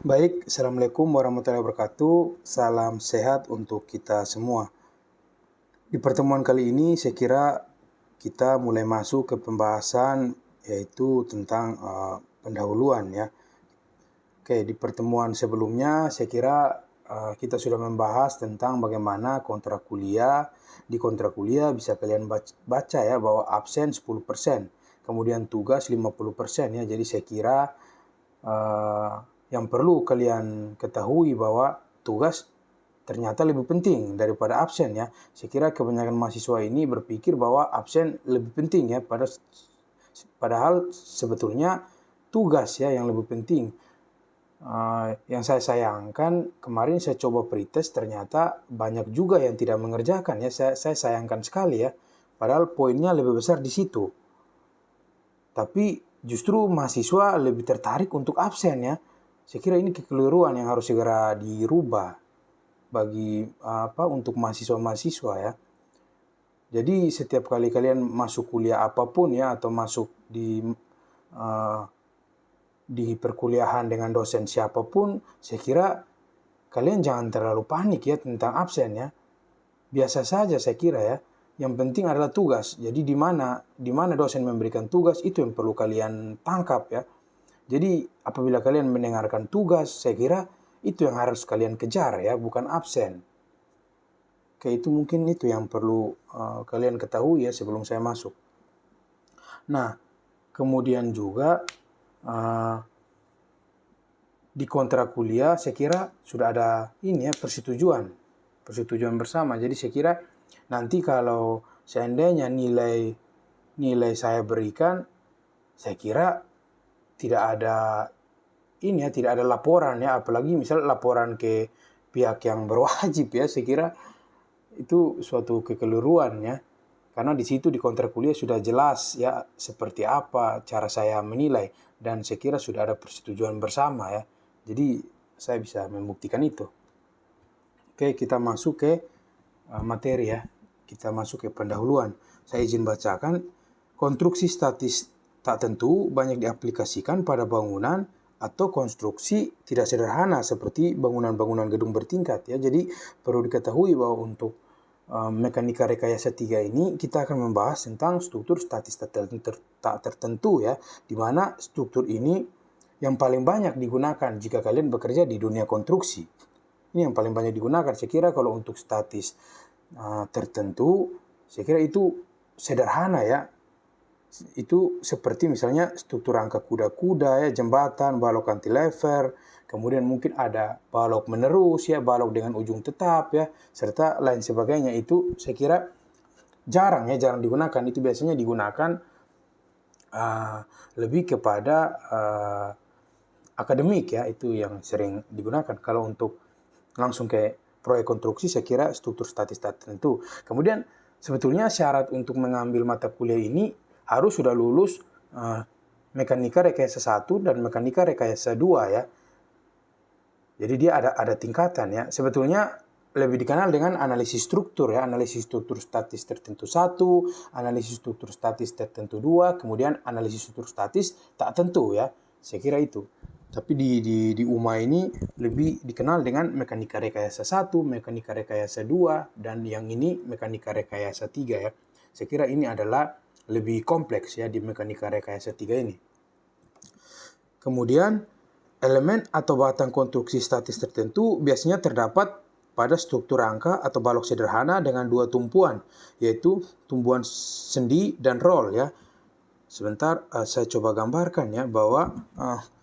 Baik, Assalamualaikum warahmatullahi wabarakatuh. Salam sehat untuk kita semua. Di pertemuan kali ini saya kira kita mulai masuk ke pembahasan yaitu tentang pendahuluan ya. Oke, di pertemuan sebelumnya saya kira kita sudah membahas tentang bagaimana kontrak kuliah. Di kontrak kuliah bisa kalian baca ya bahwa absen 10%, kemudian tugas 50% ya. Jadi saya kira yang perlu kalian ketahui bahwa tugas ternyata lebih penting daripada absen ya. Saya kira kebanyakan mahasiswa ini berpikir bahwa absen lebih penting ya, padahal sebetulnya tugas ya yang lebih penting. Yang saya sayangkan kemarin saya coba pretest ternyata banyak juga yang tidak mengerjakan ya. Saya sayangkan sekali ya. Padahal poinnya lebih besar di situ. Tapi justru mahasiswa lebih tertarik untuk absen ya. Saya kira ini kekeliruan yang harus segera dirubah bagi untuk mahasiswa-mahasiswa ya. Jadi setiap kali kalian masuk kuliah apapun ya, atau masuk di perkuliahan dengan dosen siapapun, saya kira kalian jangan terlalu panik ya tentang absen ya. Biasa saja saya kira ya. Yang penting adalah tugas. Jadi di mana dosen memberikan tugas itu yang perlu kalian tangkap ya. Jadi apabila kalian mendengarkan tugas, saya kira itu yang harus kalian kejar ya, bukan absen. Oke, itu mungkin itu yang perlu kalian ketahui ya sebelum saya masuk. Nah, kemudian juga di kontrak kuliah saya kira sudah ada ini ya, persetujuan bersama. Jadi saya kira nanti kalau seandainya nilai saya berikan, saya kira tidak ada ini ya, tidak ada laporan ya, apalagi misal laporan ke pihak yang berwajib ya. Saya kira itu suatu kekeliruan ya, karena di situ di kontrak kuliah sudah jelas ya seperti apa cara saya menilai, dan saya kira sudah ada persetujuan bersama ya. Jadi saya bisa membuktikan itu. Oke, kita masuk ke materi ya. Kita masuk ke pendahuluan. Saya izin bacakan. Konstruksi statis tak tentu banyak diaplikasikan pada bangunan atau konstruksi tidak sederhana seperti bangunan-bangunan gedung bertingkat ya. Jadi perlu diketahui bahwa untuk mekanika rekayasa 3 ini kita akan membahas tentang struktur statis tak tertentu ya, di mana struktur ini yang paling banyak digunakan jika kalian bekerja di dunia konstruksi. Ini yang paling banyak digunakan. Saya kira kalau untuk statis tertentu, saya kira itu sederhana ya. Itu seperti misalnya struktur rangka kuda-kuda ya, jembatan, balok cantilever, kemudian mungkin ada balok menerus ya, balok dengan ujung tetap ya, serta lain sebagainya. Itu saya kira jarang digunakan. Itu biasanya digunakan lebih kepada akademik ya, itu yang sering digunakan. Kalau untuk langsung ke proyek konstruksi, saya kira struktur statis tertentu. Kemudian sebetulnya syarat untuk mengambil mata kuliah ini harus sudah lulus mekanika rekayasa 1 dan mekanika rekayasa 2 ya. Jadi dia ada tingkatan ya. Sebetulnya lebih dikenal dengan analisis struktur ya, analisis struktur statis tertentu 1, analisis struktur statis tertentu 2, kemudian analisis struktur statis tak tentu ya. Saya kira itu. Tapi di UMA ini lebih dikenal dengan mekanika rekayasa 1, mekanika rekayasa 2, dan yang ini mekanika rekayasa 3 ya. Saya kira ini adalah lebih kompleks ya di mekanika rekayasa 3 ini. Kemudian elemen atau batang konstruksi statis tertentu biasanya terdapat pada struktur rangka atau balok sederhana dengan 2 tumpuan, yaitu tumpuan sendi dan roll ya. Sebentar, saya coba gambarkan ya, bahwa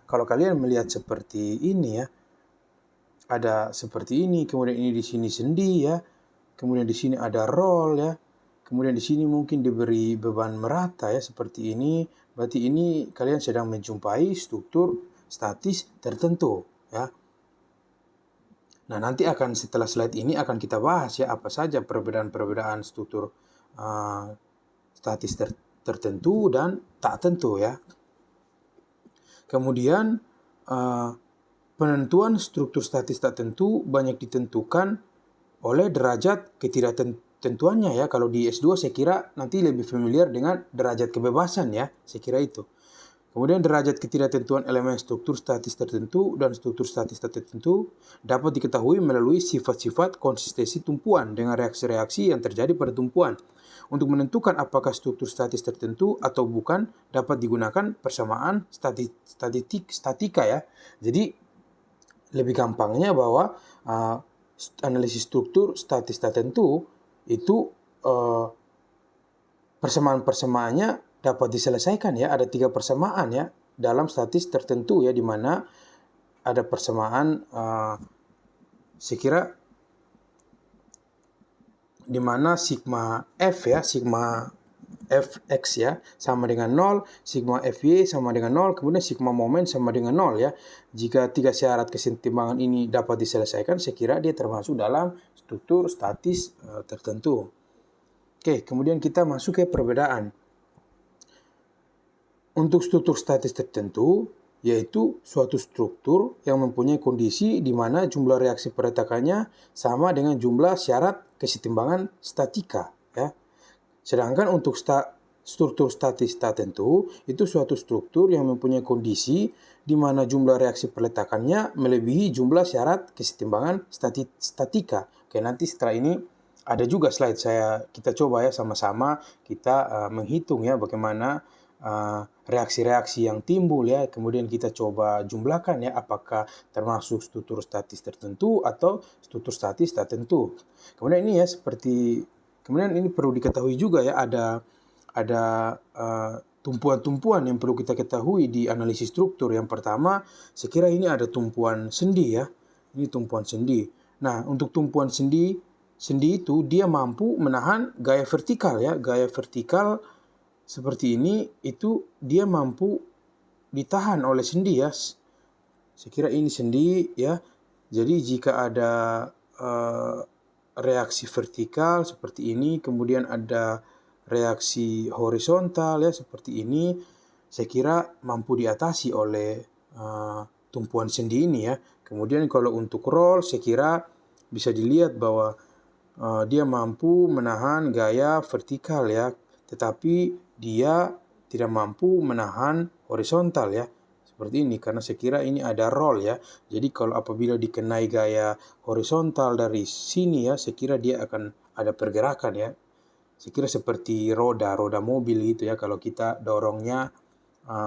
kalau kalian melihat seperti ini ya, ada seperti ini, kemudian ini di sini sendi ya, kemudian di sini ada roll ya, kemudian di sini mungkin diberi beban merata ya seperti ini. Berarti ini kalian sedang menjumpai struktur statis tertentu ya. Nah, nanti setelah slide ini akan kita bahas ya apa saja perbedaan-perbedaan struktur statis tertentu dan tak tentu ya. Kemudian penentuan struktur statis tak tentu banyak ditentukan oleh derajat ketidaktentuannya ya. Kalau di S2 saya kira nanti lebih familiar dengan derajat kebebasan ya. Saya kira itu. Kemudian derajat ketidaktentuan elemen struktur statis tertentu dan struktur statis tertentu dapat diketahui melalui sifat-sifat konsistensi tumpuan dengan reaksi-reaksi yang terjadi pada tumpuan. Untuk menentukan apakah struktur statis tertentu atau bukan, dapat digunakan persamaan statika ya. Jadi lebih gampangnya bahwa analisis struktur statis tertentu itu persamaan-persamaannya dapat diselesaikan ya. Ada 3 persamaan ya dalam statis tertentu ya, di mana ada persamaan saya kira di mana sigma F ya, sigma Fx ya sama dengan 0, sigma Fy sama dengan 0, kemudian sigma momen sama dengan 0 ya. Jika 3 syarat kesetimbangan ini dapat diselesaikan, saya kira dia termasuk dalam struktur statis tertentu. Oke, kemudian kita masuk ke perbedaan. Untuk struktur statis tertentu, yaitu suatu struktur yang mempunyai kondisi di mana jumlah reaksi perletakannya sama dengan jumlah syarat kesetimbangan statika ya. Sedangkan untuk struktur statis tertentu itu suatu struktur yang mempunyai kondisi di mana jumlah reaksi perletakannya melebihi jumlah syarat kesetimbangan statika. Oke, nanti setelah ini ada juga slide kita coba ya sama-sama kita menghitung ya bagaimana reaksi-reaksi yang timbul ya, kemudian kita coba jumlahkan ya apakah termasuk struktur statis tertentu atau struktur statis tertentu. Kemudian ini ya kemudian ini perlu diketahui juga ya, ada tumpuan-tumpuan yang perlu kita ketahui di analisis struktur. Yang pertama, saya kira ini ada tumpuan sendi ya. Ini tumpuan sendi. Nah, untuk tumpuan sendi itu dia mampu menahan gaya vertikal ya. Gaya vertikal seperti ini itu dia mampu ditahan oleh sendi ya. Saya kira ini sendi ya. Jadi jika ada reaksi vertikal seperti ini, kemudian ada reaksi horizontal ya seperti ini, saya kira mampu diatasi oleh tumpuan sendi ini ya. Kemudian kalau untuk roll, saya kira bisa dilihat bahwa dia mampu menahan gaya vertikal ya, tetapi dia tidak mampu menahan horizontal ya. Seperti ini, karena saya kira ini ada roll ya. Jadi kalau apabila dikenai gaya horizontal dari sini ya, saya kira dia akan ada pergerakan ya. Saya kira seperti roda mobil gitu ya. Kalau kita dorongnya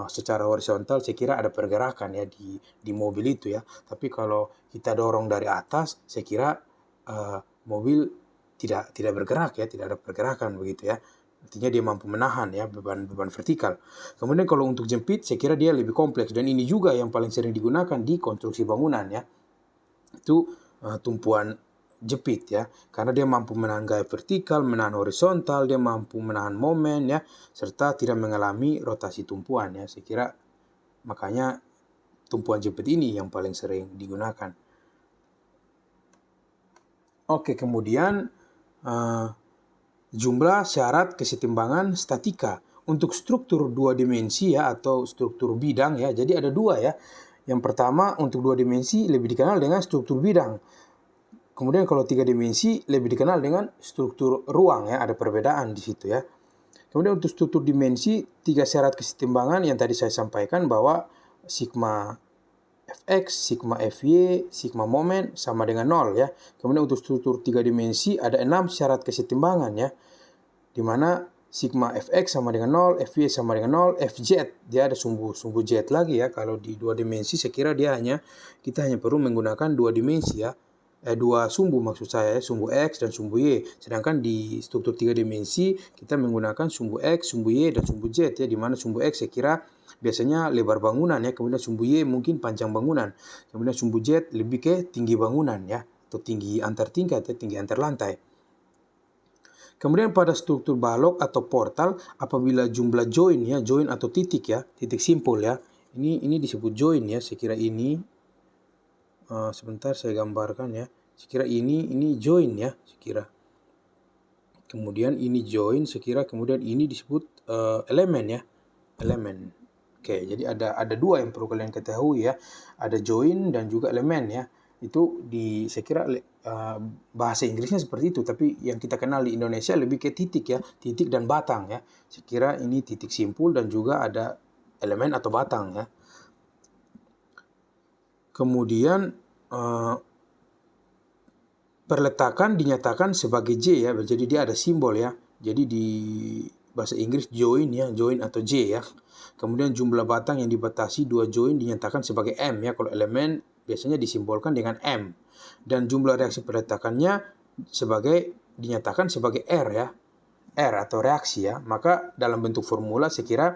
secara horizontal, saya kira ada pergerakan ya di mobil itu ya. Tapi kalau kita dorong dari atas, saya kira mobil tidak bergerak ya, tidak ada pergerakan begitu ya. Artinya dia mampu menahan ya beban vertikal. Kemudian kalau untuk jepit, saya kira dia lebih kompleks, dan ini juga yang paling sering digunakan di konstruksi bangunan ya. Itu tumpuan jepit ya, karena dia mampu menahan gaya vertikal, menahan horizontal, dia mampu menahan momen ya, serta tidak mengalami rotasi tumpuan ya. Saya kira makanya tumpuan jepit ini yang paling sering digunakan. Oke, kemudian jumlah syarat kesetimbangan statika untuk struktur 2 dimensi ya, atau struktur bidang ya. Jadi ada 2 ya. Yang pertama untuk 2 dimensi lebih dikenal dengan struktur bidang. Kemudian kalau 3 dimensi lebih dikenal dengan struktur ruang ya. Ada perbedaan di situ ya. Kemudian untuk struktur dimensi, 3 syarat kesetimbangan yang tadi saya sampaikan bahwa sigma Fx, sigma Fy, sigma momen sama dengan 0 ya. Kemudian untuk struktur 3 dimensi ada 6 syarat kesetimbangan ya, di mana sigma Fx sama dengan 0, Fy sama dengan 0, Fz dia ada sumbu Z lagi ya. Kalau di 2 dimensi saya kira kita hanya perlu menggunakan 2 dimensi ya. 2 sumbu maksud saya ya, sumbu X dan sumbu Y. Sedangkan di struktur 3 dimensi kita menggunakan sumbu X, sumbu Y dan sumbu Z ya, di mana sumbu X saya kira biasanya lebar bangunan ya, kemudian sumbu Y mungkin panjang bangunan, kemudian sumbu Z lebih ke tinggi bangunan ya, atau tinggi antar tingkat ya, tinggi antar lantai. Kemudian pada struktur balok atau portal, apabila jumlah join ya, join atau titik ya, titik simpul ya, ini disebut join ya. Saya kira ini sebentar saya gambarkan ya. Saya kira ini join ya, saya kira. Kemudian ini join, saya kira. Kemudian ini disebut elemen ya, elemen. Oke, jadi ada 2 yang perlu kalian ketahui ya. Ada join dan juga elemen ya. Itu saya kira bahasa Inggrisnya seperti itu, tapi yang kita kenal di Indonesia lebih ke titik ya, titik dan batang ya. Saya kira ini titik simpul dan juga ada elemen atau batang ya. Kemudian perletakan dinyatakan sebagai J ya, jadi dia ada simbol ya. Jadi di bahasa Inggris join ya, join atau J ya. Kemudian jumlah batang yang dibatasi 2 join dinyatakan sebagai M ya, kalau elemen biasanya disimbolkan dengan M. Dan jumlah reaksi perletakannya dinyatakan sebagai R ya, R atau reaksi ya. Maka dalam bentuk formula saya kira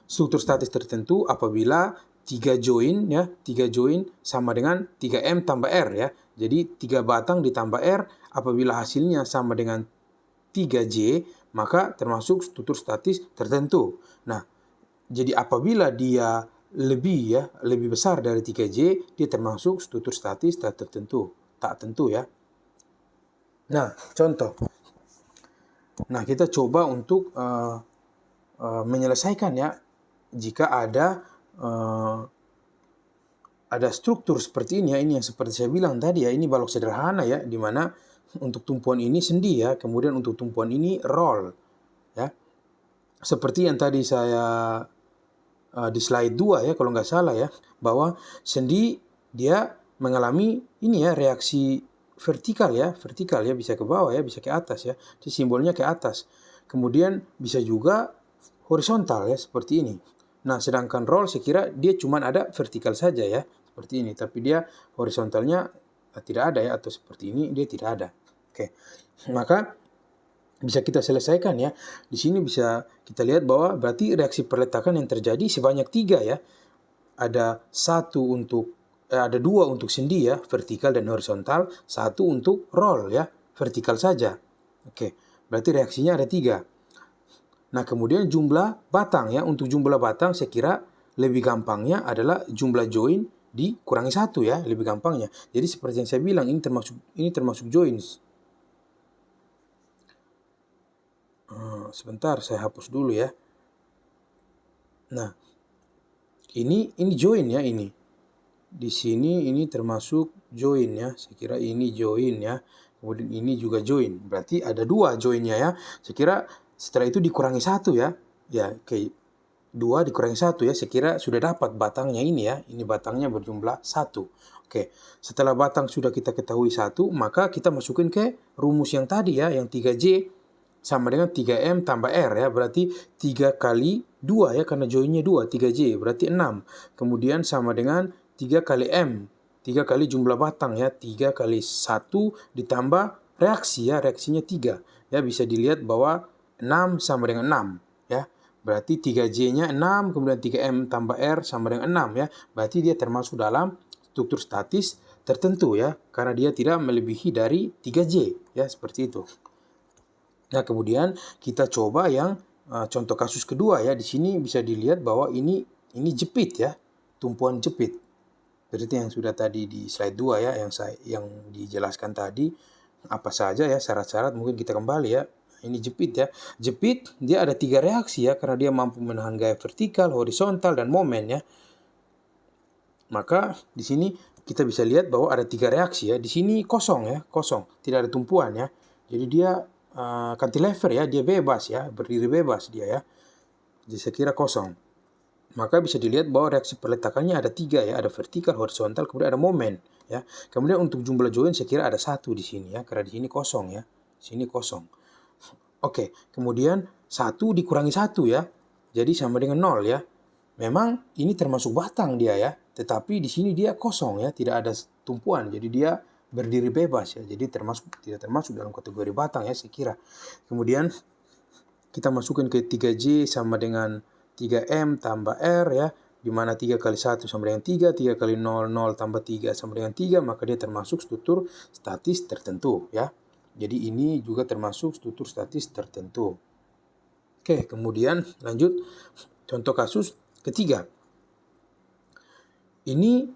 struktur statis tertentu apabila 3 join ya, 3 join sama dengan 3M tambah R ya. Jadi 3 batang ditambah R apabila hasilnya sama dengan 3J, maka termasuk struktur statis tertentu. Nah, jadi apabila dia lebih besar dari 3J, dia termasuk struktur statis tak tentu ya. Nah, contoh. Nah, kita coba untuk menyelesaikan ya, jika ada struktur seperti ini ya, ini yang seperti saya bilang tadi ya, ini balok sederhana ya, di mana untuk tumpuan ini sendi ya, kemudian untuk tumpuan ini roll ya. Seperti yang tadi saya di slide 2 ya, kalau nggak salah ya, bahwa sendi dia mengalami ini ya, reaksi vertikal ya, bisa ke bawah ya, bisa ke atas ya, jadi simbolnya ke atas. Kemudian bisa juga horizontal ya, seperti ini. Nah, sedangkan roll saya kira dia cuma ada vertikal saja ya, seperti ini, tapi dia horizontalnya tidak ada ya, atau seperti ini dia tidak ada. Oke, maka bisa kita selesaikan ya. Di sini bisa kita lihat bahwa berarti reaksi perletakan yang terjadi sebanyak 3 ya. Ada 2 untuk sendi ya, vertikal dan horizontal, 1 untuk roll ya, vertikal saja. Oke, berarti reaksinya ada 3. Nah, kemudian jumlah batang ya, untuk jumlah batang saya kira lebih gampangnya adalah jumlah join dikurangi 1 ya, lebih gampangnya. Jadi seperti yang saya bilang, ini termasuk joins. Sebentar, saya hapus dulu ya. Nah, ini join ya, ini. Di sini ini termasuk join ya. Saya kira ini join ya. Kemudian ini juga join. Berarti ada 2 joinnya ya. Saya kira setelah itu dikurangi 1 ya. Ya, oke. 2 dikurangi 1 ya. Saya kira sudah dapat batangnya ini ya. Ini batangnya berjumlah 1. Oke. Setelah batang sudah kita ketahui 1, maka kita masukin ke rumus yang tadi ya, yang 3J sama dengan 3M tambah R ya, berarti 3 kali 2 ya, karena joinnya 2, 3J, berarti 6. Kemudian sama dengan 3 kali M, 3 kali jumlah batang ya, 3 kali 1 ditambah reaksi ya, reaksinya 3. Ya, bisa dilihat bahwa 6 sama dengan 6 ya. Berarti 3J-nya 6, kemudian 3M tambah R sama dengan 6 ya. Berarti dia termasuk dalam struktur statis tertentu ya, karena dia tidak melebihi dari 3J ya, seperti itu. Nah, kemudian kita coba yang contoh kasus kedua ya. Di sini bisa dilihat bahwa ini jepit ya, tumpuan jepit. Seperti yang sudah tadi di slide 2 ya, yang dijelaskan tadi apa saja ya syarat-syarat, mungkin kita kembali ya. Ini jepit ya. Jepit dia ada 3 reaksi ya, karena dia mampu menahan gaya vertikal, horizontal, dan momen ya. Maka di sini kita bisa lihat bahwa ada 3 reaksi ya. Di sini kosong ya, kosong, tidak ada tumpuan ya. Jadi dia cantilever ya, dia bebas ya, berdiri bebas dia ya. Jadi saya kira kosong. Maka bisa dilihat bahwa reaksi perletakannya ada 3 ya, ada vertikal, horizontal, kemudian ada momen ya. Kemudian untuk jumlah join saya kira ada 1 di sini ya, karena di sini kosong ya. Sini kosong. Oke, kemudian 1 dikurangi 1 ya. Jadi sama dengan 0 ya. Memang ini termasuk batang dia ya, tetapi di sini dia kosong ya, tidak ada tumpuan. Jadi dia berdiri bebas ya, jadi tidak termasuk dalam kategori batang ya, saya kira. Kemudian kita masukin ke 3J sama dengan 3M tambah R ya, di mana 3 kali 1 sama dengan 3, 3 kali 0, 0 tambah 3 sama dengan 3, maka dia termasuk struktur statis tertentu ya. Jadi ini juga termasuk struktur statis tertentu. Oke, kemudian lanjut contoh kasus ketiga. Ini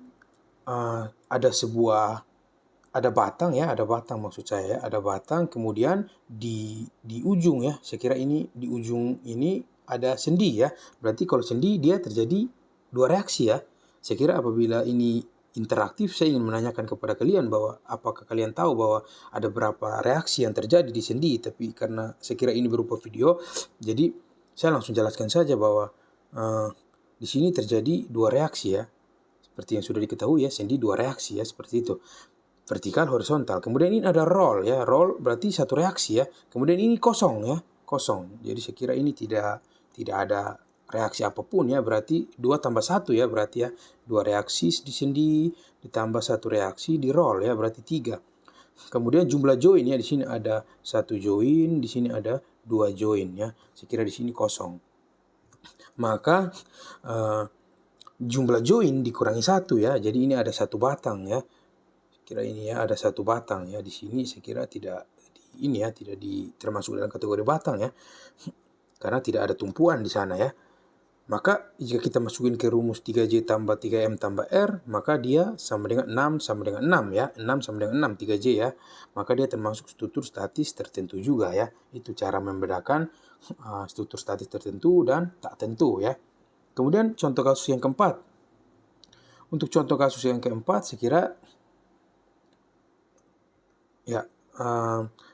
ada batang ya, ada batang maksud saya ya, ada batang, kemudian di ujung ya, saya kira ini di ujung ini ada sendi ya. Berarti kalau sendi dia terjadi 2 reaksi ya. Saya kira apabila ini interaktif, saya ingin menanyakan kepada kalian bahwa apakah kalian tahu bahwa ada berapa reaksi yang terjadi di sendi, tapi karena saya kira ini berupa video, jadi saya langsung jelaskan saja bahwa di sini terjadi dua reaksi ya. Seperti yang sudah diketahui ya, sendi dua reaksi ya, seperti itu. Vertikal, horizontal. Kemudian ini ada roll ya. Roll berarti satu reaksi ya. Kemudian ini kosong ya, kosong. Jadi saya kira ini tidak ada reaksi apapun ya. Berarti 2 tambah 1 ya, berarti ya. 2 reaksi di sendi ditambah 1 reaksi di roll ya, berarti 3. Kemudian jumlah join ya, di sini ada 1 join, di sini ada 2 join ya. Saya kira di sini kosong. Maka jumlah join dikurangi 1 ya. Jadi ini ada 1 batang ya. Kira ini ya, ada 1 batang ya. Di sini saya kira tidak ini ya, tidak termasuk dalam kategori batang ya. Karena tidak ada tumpuan di sana ya. Maka jika kita masukin ke rumus 3J tambah 3M tambah R, maka dia sama dengan 6 sama dengan 6 ya. 6 sama dengan 6, 3J ya. Maka dia termasuk struktur statis tertentu juga ya. Itu cara membedakan struktur statis tertentu dan tak tentu ya. Kemudian contoh kasus yang keempat. Untuk contoh kasus yang keempat, saya kira ya,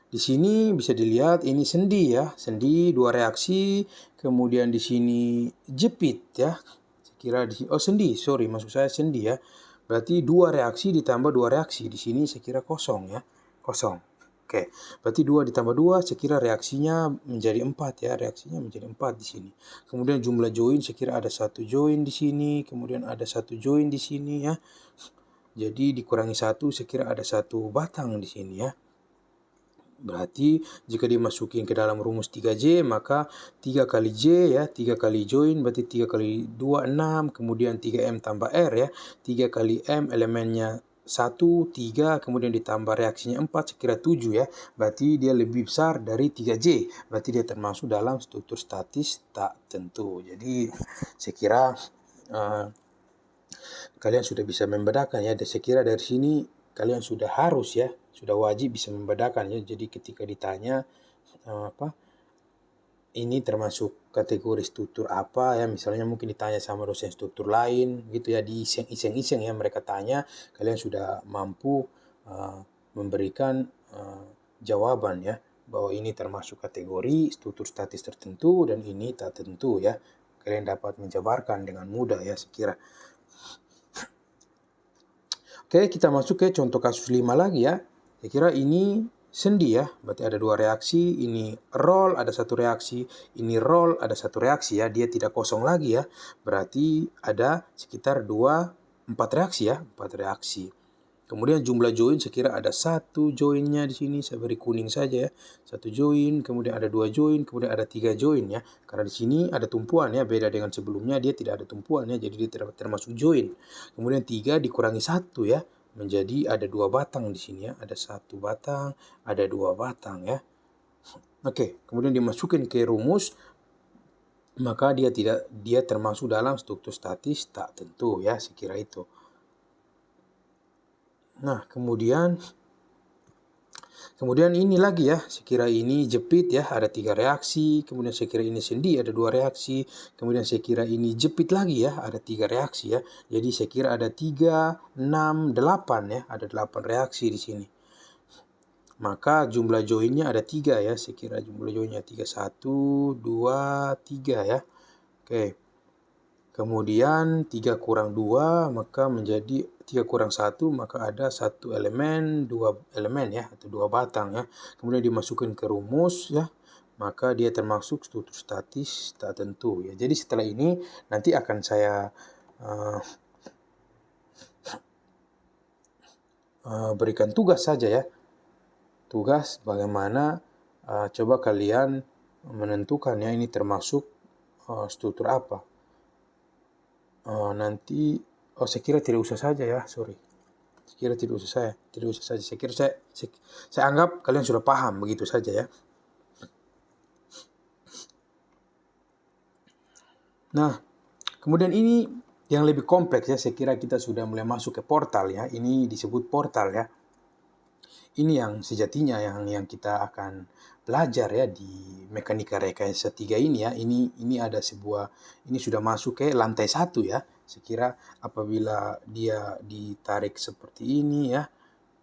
di sini bisa dilihat ini sendi ya, sendi 2 reaksi, kemudian di sini jepit ya. Saya kira di sini sendi, sorry maksud saya sendi ya. Berarti 2 reaksi ditambah 2 reaksi. Di sini saya kira kosong ya, kosong. Oke, berarti 2 ditambah 2 saya kira reaksinya menjadi 4 ya, reaksinya menjadi 4 di sini. Kemudian jumlah join saya kira ada 1 join di sini, kemudian ada 1 join di sini ya. Jadi dikurangi 1 saya kira ada 1 batang di sini ya. Berarti jika dimasukin ke dalam rumus 3J, maka 3 kali J ya, 3 kali join berarti 3 kali 2, 6, kemudian 3M tambah R ya, 3 kali M elemennya 1, 3, kemudian ditambah reaksinya 4, sekira 7 ya. Berarti dia lebih besar dari 3J, berarti dia termasuk dalam struktur statis tak tentu. Jadi saya kira kalian sudah bisa membedakan ya. Saya kira dari sini kalian sudah harus ya, sudah wajib bisa membedakan ya. Jadi ketika ditanya ini termasuk kategori struktur apa ya, misalnya mungkin ditanya sama dosen struktur lain gitu ya, di iseng-iseng ya mereka tanya, kalian sudah mampu memberikan jawaban ya, bahwa ini termasuk kategori struktur statis tertentu dan ini tak tentu ya. Kalian dapat menjabarkan dengan mudah ya, saya kira. Oke, kita masuk ke contoh kasus 5 lagi ya. Saya kira ini sendi ya, berarti ada 2 reaksi, ini roll ada 1 reaksi, ini roll ada 1 reaksi ya, dia tidak kosong lagi ya. Berarti ada sekitar 4 reaksi ya, 4 reaksi. Kemudian jumlah join saya kira ada 1 joinnya di sini, saya beri kuning saja ya. 1 join, kemudian ada 2 join, kemudian ada 3 join ya. Karena di sini ada tumpuan ya, beda dengan sebelumnya dia tidak ada tumpuan ya, jadi dia termasuk join. Kemudian 3 dikurangi 1 ya, menjadi ada 2 batang di sini ya. Ada 1 batang, ada 2 batang ya. Oke, kemudian dimasukin ke rumus, maka dia termasuk dalam struktur statis tak tentu ya, saya kira itu. Nah, kemudian ini lagi ya, saya kira ini jepit ya, ada 3 reaksi, kemudian saya kira ini sendi ada 2 reaksi, kemudian saya kira ini jepit lagi ya, ada 3 reaksi ya. Jadi saya kira ada 3, 6, 8 ya, ada 8 reaksi di sini. Maka jumlah joinnya ada 3 ya, saya kira jumlah joinnya 3, 1, 2, 3 ya. Oke. Kemudian 3 kurang 2 maka menjadi 3 kurang 1 maka ada 1 elemen, 2 elemen ya, atau 2 batang ya. Kemudian dimasukkan ke rumus ya, maka dia termasuk struktur statis tak tentu ya. Jadi setelah ini nanti akan saya berikan tugas saja ya. Tugas bagaimana coba kalian menentukan ya ini termasuk struktur apa. Nanti saya kira tidak usah saja ya, sorry. Saya kira tidak usah saja. Saya kira saya anggap kalian sudah paham begitu saja ya. Nah, kemudian ini yang lebih kompleks ya, saya kira kita sudah mulai masuk ke portal ya. Ini disebut portal ya. Ini yang sejatinya yang kita akan belajar ya di mekanika rekayasa 3 ini ya. Ini ada ini sudah masuk ke lantai 1 ya. Saya kira apabila dia ditarik seperti ini ya,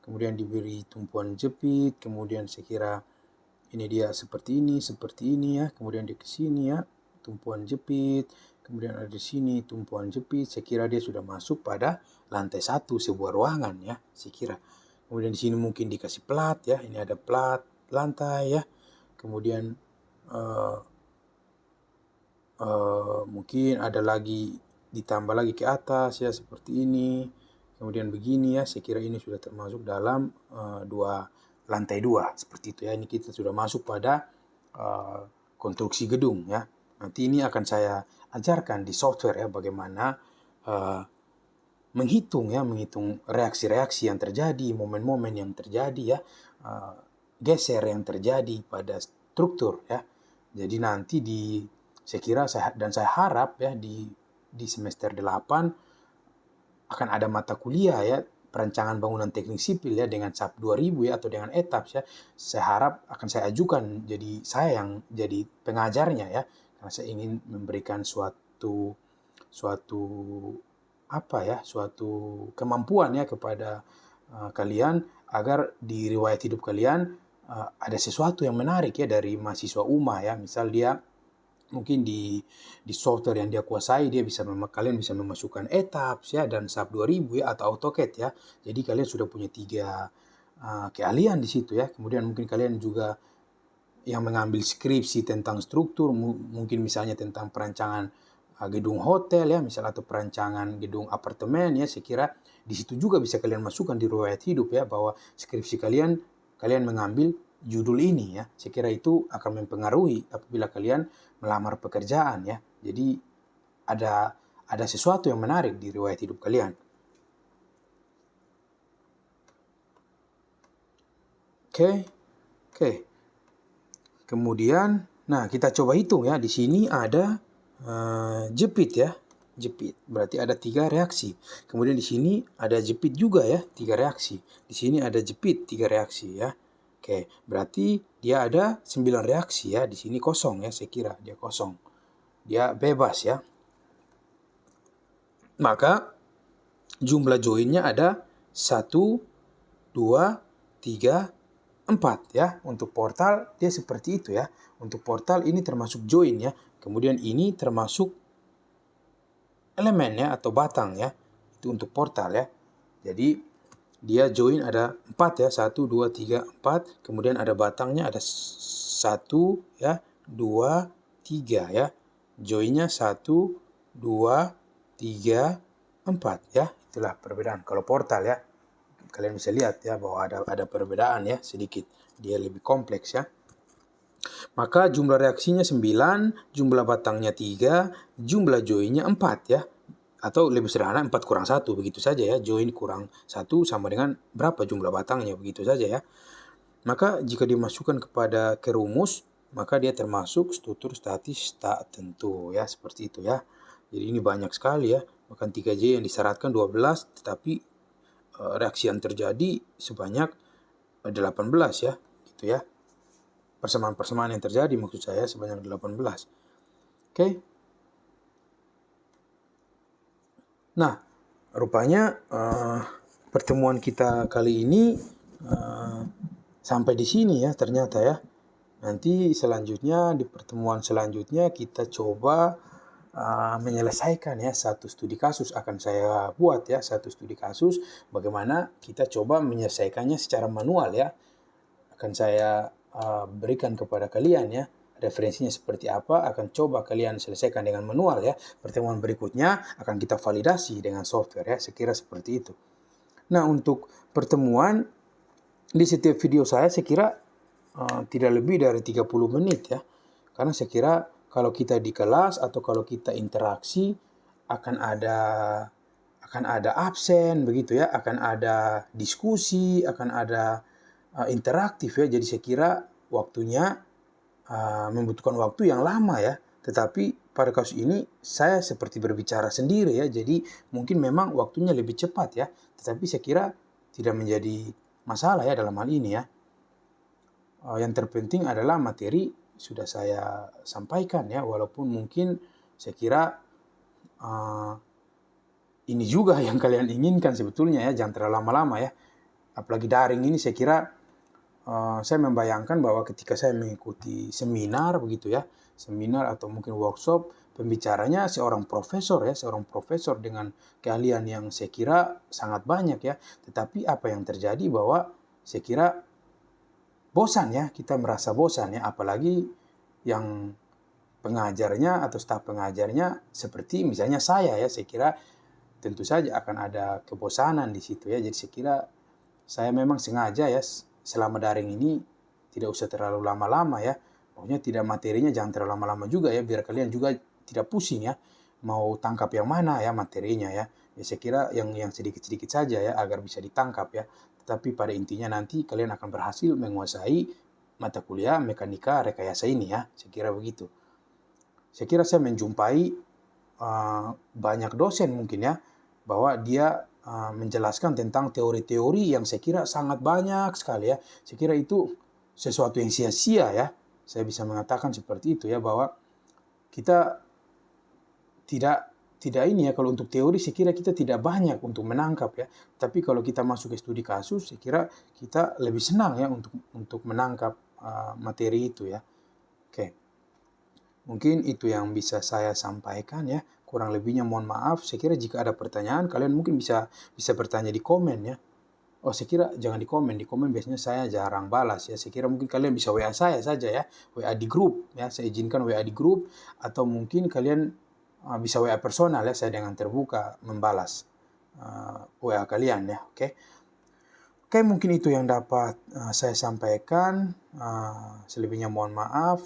kemudian diberi tumpuan jepit, kemudian saya kira ini dia seperti ini ya, kemudian di sini ya, tumpuan jepit, kemudian ada di sini tumpuan jepit. Saya kira dia sudah masuk pada lantai 1 sebuah ruangan ya, saya kira. Kemudian di sini mungkin dikasih plat ya, ini ada plat lantai ya. Kemudian mungkin ada lagi ditambah lagi ke atas ya seperti ini. Kemudian begini ya, saya kira ini sudah termasuk dalam lantai 2 seperti itu ya. Ini kita sudah masuk pada konstruksi gedung ya. Nanti ini akan saya ajarkan di software ya bagaimana menghitung reaksi-reaksi yang terjadi, momen-momen yang terjadi ya, geser yang terjadi pada struktur ya. Jadi nanti saya kira saya harap ya di semester 8 akan ada mata kuliah ya, perancangan bangunan teknik sipil ya dengan SAP 2000 ya atau dengan ETAPS ya. Saya harap akan saya ajukan jadi saya yang jadi pengajarnya ya, karena saya ingin memberikan suatu kemampuan ya kepada kalian agar di riwayat hidup kalian ada sesuatu yang menarik ya dari mahasiswa UMA ya. Misal dia mungkin di software yang dia kuasai, kalian bisa memasukkan ETAPS ya dan SAP 2000 ya atau AutoCAD ya. Jadi kalian sudah punya 3 keahlian di situ ya. Kemudian mungkin kalian juga yang mengambil skripsi tentang struktur, mungkin misalnya tentang perancangan gedung hotel ya, misal atau perancangan gedung apartemen ya. Saya kira di situ juga bisa kalian masukkan di riwayat hidup ya, bahwa skripsi kalian mengambil judul ini ya. Saya kira itu akan mempengaruhi apabila kalian melamar pekerjaan ya. Jadi ada sesuatu yang menarik di riwayat hidup kalian. Oke. Kemudian, nah kita coba hitung ya. Di sini ada jepit ya. Jepit berarti ada 3 reaksi. Kemudian di sini ada jepit juga ya, 3 reaksi. Di sini ada jepit 3 reaksi ya. Oke, berarti dia ada 9 reaksi ya. Di sini kosong ya, saya kira dia kosong. Dia bebas ya. Maka jumlah joinnya ada 1, 2, 3, 4 ya. Untuk portal dia seperti itu ya. Untuk portal ini termasuk join ya. Kemudian ini termasuk elemen ya atau batang ya. Itu untuk portal ya. Jadi dia join ada 4 ya. 1, 2, 3, 4. Kemudian ada batangnya ada 1 ya, 2, 3 ya. Joinnya 1, 2, 3, 4 ya. Itulah perbedaan. Kalau portal ya, kalian bisa lihat ya bahwa ada perbedaan ya sedikit. Dia lebih kompleks ya. Maka jumlah reaksinya 9, jumlah batangnya 3, jumlah joinnya 4 ya. Atau lebih sederhana 4 kurang 1, begitu saja ya. Join kurang 1 sama dengan berapa jumlah batangnya, begitu saja ya. Maka jika dimasukkan ke rumus, maka dia termasuk struktur statis tak tentu ya, seperti itu ya. Jadi ini banyak sekali ya. Bahkan 3J yang disyaratkan 12, tetapi reaksi yang terjadi sebanyak 18 ya, gitu ya. Persamaan-persamaan yang terjadi maksud saya sebanyak 18. Oke. Nah, rupanya pertemuan kita kali ini sampai di sini ya ternyata ya. Nanti selanjutnya di pertemuan selanjutnya kita coba menyelesaikan ya satu studi kasus. Akan saya buat ya satu studi kasus bagaimana kita coba menyelesaikannya secara manual ya. Akan saya berikan kepada kalian ya. Referensinya seperti apa akan coba kalian selesaikan dengan manual ya. Pertemuan berikutnya akan kita validasi dengan software ya. Saya kira seperti itu. Nah, untuk pertemuan di setiap video saya kira tidak lebih dari 30 menit ya. Karena saya kira kalau kita di kelas atau kalau kita interaksi akan ada absen begitu ya, akan ada diskusi, akan ada interaktif ya. Jadi saya kira waktunya membutuhkan waktu yang lama ya. Tetapi pada kasus ini saya seperti berbicara sendiri ya. Jadi mungkin memang waktunya lebih cepat ya. Tetapi saya kira tidak menjadi masalah ya dalam hal ini ya. Yang terpenting adalah materi sudah saya sampaikan ya. Walaupun mungkin saya kira ini juga yang kalian inginkan sebetulnya ya. Jangan terlalu lama-lama ya. Apalagi daring ini saya kira saya membayangkan bahwa ketika saya mengikuti seminar begitu ya, seminar atau mungkin workshop, pembicaranya seorang profesor dengan keahlian yang saya kira sangat banyak ya. Tetapi apa yang terjadi bahwa saya kira bosan ya, kita merasa bosan ya, apalagi yang pengajarnya atau staf pengajarnya seperti misalnya saya ya, saya kira tentu saja akan ada kebosanan di situ ya. Jadi saya kira saya memang sengaja ya selama daring ini tidak usah terlalu lama-lama ya. Pokoknya tidak materinya jangan terlalu lama-lama juga ya, biar kalian juga tidak pusing ya. Mau tangkap yang mana ya materinya ya. Ya saya kira yang sedikit-sedikit saja ya agar bisa ditangkap ya. Tetapi pada intinya nanti kalian akan berhasil menguasai mata kuliah mekanika rekayasa ini ya. Saya kira begitu. Saya kira saya menjumpai banyak dosen mungkin ya, bahwa dia menjelaskan tentang teori-teori yang saya kira sangat banyak sekali ya. Saya kira itu sesuatu yang sia-sia ya. Saya bisa mengatakan seperti itu ya, bahwa kita tidak ini ya, kalau untuk teori saya kira kita tidak banyak untuk menangkap ya. Tapi kalau kita masuk ke studi kasus, saya kira kita lebih senang ya untuk menangkap materi itu ya. Oke. Mungkin itu yang bisa saya sampaikan ya. Kurang lebihnya mohon maaf. Saya kira jika ada pertanyaan, kalian mungkin bisa bertanya di komen ya. Oh, saya kira jangan di komen. Di komen biasanya saya jarang balas ya. Saya kira mungkin kalian bisa WA saya saja ya. WA di grup ya. Saya izinkan WA di grup. Atau mungkin kalian bisa WA personal ya. Saya dengan terbuka membalas WA kalian ya. Oke. Oke, mungkin itu yang dapat saya sampaikan. Selebihnya mohon maaf.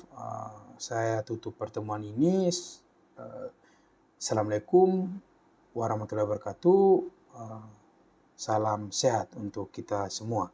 Saya tutup pertemuan ini. Assalamualaikum warahmatullahi wabarakatuh. Salam sehat untuk kita semua.